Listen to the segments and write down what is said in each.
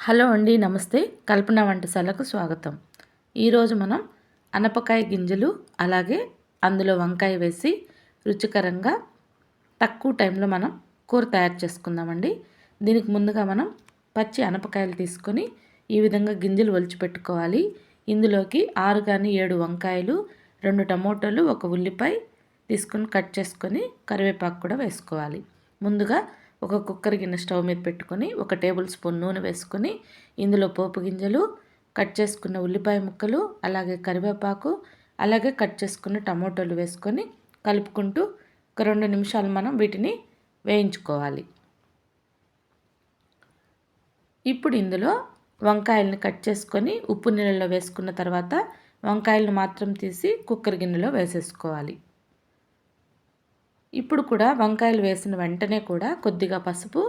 Hello అండి, నమస్తే. కల్పన వంటశాలకు స్వాగతం. ఈరోజు మనం అనపకాయ గింజలు అలాగే అందులో వంకాయ వేసి రుచికరంగా తక్కువ టైంలో మనం కూర తయారు చేసుకుందామండి. దీనికి ముందుగా మనం పచ్చి అనపకాయలు తీసుకొని ఈ విధంగా గింజలు ఒలిచిపెట్టుకోవాలి. ఇందులోకి 6 కానీ 7 వంకాయలు, 2 టమోటాలు, 1 ఉల్లిపాయ తీసుకొని కట్ చేసుకొని కరివేపాకు కూడా వేసుకోవాలి. ముందుగా ఒక కుక్కర్ గిన్నె స్టవ్ మీద పెట్టుకొని 1 టేబుల్ స్పూన్ నూనె వేసుకొని ఇందులో పోపు గింజలు, కట్ చేసుకున్న ఉల్లిపాయ ముక్కలు, అలాగే కరివేపాకు, అలాగే కట్ చేసుకున్న టమోటాలు వేసుకొని కలుపుకుంటూ ఒక 2 నిమిషాలు మనం వీటిని వేయించుకోవాలి. ఇప్పుడు ఇందులో వంకాయలను కట్ చేసుకొని ఉప్పు నీళ్ళలో వేసుకున్న తర్వాత వంకాయలను మాత్రం తీసి కుక్కర్ గిన్నెలో వేసేసుకోవాలి. ఇప్పుడు కూడా వంకాయలు వేసిన వెంటనే కూడా కొద్దిగా పసుపు,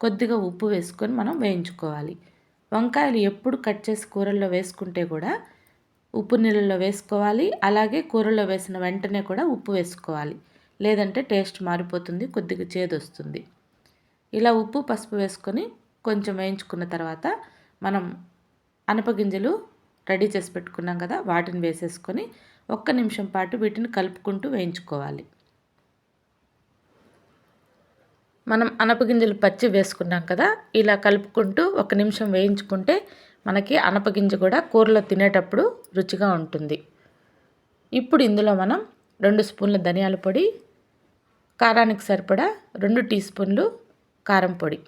కొద్దిగా ఉప్పు వేసుకొని మనం వేయించుకోవాలి. వంకాయలు ఎప్పుడు కట్ చేసి కూరల్లో వేసుకుంటే కూడా ఉప్పు నీళ్ళలో వేసుకోవాలి. అలాగే కూరల్లో వేసిన వెంటనే కూడా ఉప్పు వేసుకోవాలి. లేదంటే టేస్ట్ మారిపోతుంది, కొద్దిగా చేదు వస్తుంది. ఇలా ఉప్పు పసుపు వేసుకొని కొంచెం వేయించుకున్న తర్వాత మనం అనపగింజలు రెడీ చేసి పెట్టుకున్నాం కదా, వాటిని వేసేసుకొని 1 నిమిషం పాటు వీటిని కలుపుకుంటూ వేయించుకోవాలి. మనం అనపగింజలు పచ్చి వేసుకున్నాం కదా, ఇలా కలుపుకుంటూ 1 నిమిషం వేయించుకుంటే మనకి అనపగింజ కూడా కూరలో తినేటప్పుడు రుచిగా ఉంటుంది. ఇప్పుడు ఇందులో మనం 2 స్పూన్ల ధనియాల పొడి, కారానికి సరిపడా 2 టీ స్పూన్లు కారం పొడి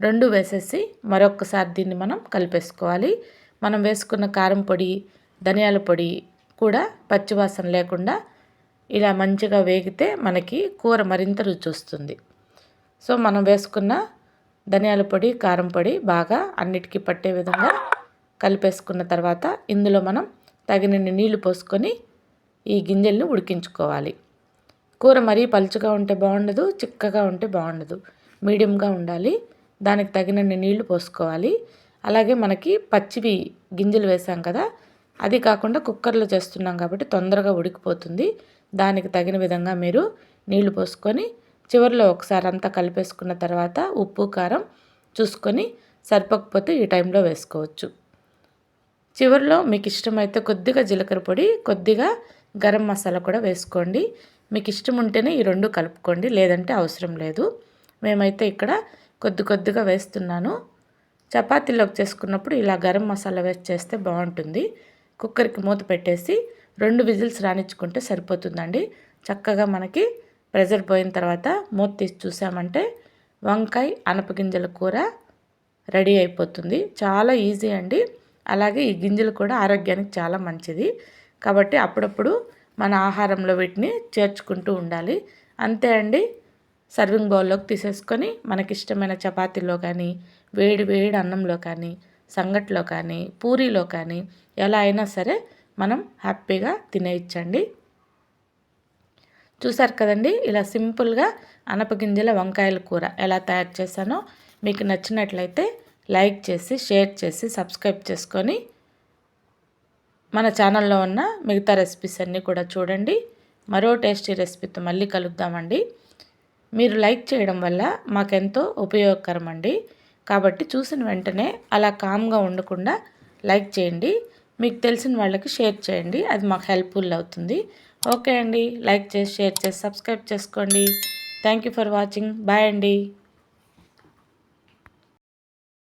2 వేసేసి మరొకసారి దీన్ని మనం కలిపేసుకోవాలి. మనం వేసుకున్న కారం పొడి, ధనియాల పొడి కూడా పచ్చివాసన లేకుండా ఇలా మంచిగా వేగితే మనకి కూర మరింత రుచి వస్తుంది. సో మనం వేసుకున్న ధనియాల పొడి, కారం పొడి బాగా అన్నిటికీ పట్టే విధంగా కలిపేసుకున్న తర్వాత ఇందులో మనం తగినన్ని నీళ్లు పోసుకొని ఈ గింజలను ఉడికించుకోవాలి. కూర మరీ పలుచగా ఉంటే బాగుండదు, చిక్కగా ఉంటే బాగుండదు, మీడియంగా ఉండాలి. దానికి తగినన్ని నీళ్లు పోసుకోవాలి. అలాగే మనకి పచ్చివి గింజలు వేసాం కదా, అది కాకుండా కుక్కర్లో చేస్తున్నాం కాబట్టి తొందరగా ఉడికిపోతుంది. దానికి తగిన విధంగా మీరు నీళ్లు పోసుకొని చివరిలో ఒకసారి అంతా కలిపేసుకున్న తర్వాత ఉప్పు కారం చూసుకొని సరిపోకపోతే ఈ టైంలో వేసుకోవచ్చు. చివరిలో మీకు ఇష్టమైతే కొద్దిగా జీలకర్ర పొడి, కొద్దిగా గరం మసాలా కూడా వేసుకోండి. మీకు ఇష్టం ఉంటేనే ఈ 2 కలుపుకోండి, లేదంటే అవసరం లేదు. మేమైతే ఇక్కడ కొద్దిగా వేస్తున్నాను. చపాతీలోకి చేసుకున్నప్పుడు ఇలా గరం మసాలా వేసి చేస్తే బాగుంటుంది. కుక్కర్కి మూత పెట్టేసి 2 విజిల్స్ రానిచ్చుకుంటే సరిపోతుందండి. చక్కగా మనకి ప్రెజర్ పోయిన తర్వాత మూత తీసి చూసామంటే వంకాయ అనపగింజల కూర రెడీ అయిపోతుంది. చాలా ఈజీ అండి. అలాగే ఈ గింజలు కూడా ఆరోగ్యానికి చాలా మంచిది కాబట్టి అప్పుడప్పుడు మన ఆహారంలో వీటిని చేర్చుకుంటూ ఉండాలి. అంతే అండి. సర్వింగ్ బౌల్లోకి తీసేసుకొని మనకిష్టమైన చపాతీలో కానీ, వేడి వేడి అన్నంలో కానీ, సంగట్లో కానీ, పూరీలో కానీ ఎలా అయినా సరే మనం హ్యాపీగా తినేయచ్చండి. చూసారు కదండి, ఇలా సింపుల్గా అనపగింజల వంకాయల కూర ఎలా తయారు చేశానో. మీకు నచ్చినట్లయితే లైక్ చేసి, షేర్ చేసి, సబ్స్క్రైబ్ చేసుకొని మన ఛానల్లో ఉన్న మిగతా రెసిపీస్ అన్నీ కూడా చూడండి. మరో టేస్టీ రెసిపీతో మళ్ళీ కలుద్దామండి. మీరు లైక్ చేయడం వల్ల మాకెంతో ఉపయోగకరం అండి. కాబట్టి చూసిన వెంటనే అలా కామ్గా ఉండకుండా లైక్ చేయండి. మీకు తెలిసిన వాళ్ళకి షేర్ చేయండి, అది మాకు హెల్ప్ఫుల్ అవుతుంది. ఓకే అండి, లైక్ చేసి, షేర్ చేసి, సబ్స్క్రైబ్ చేసుకోండి. Thank you for watching. Bye అండి.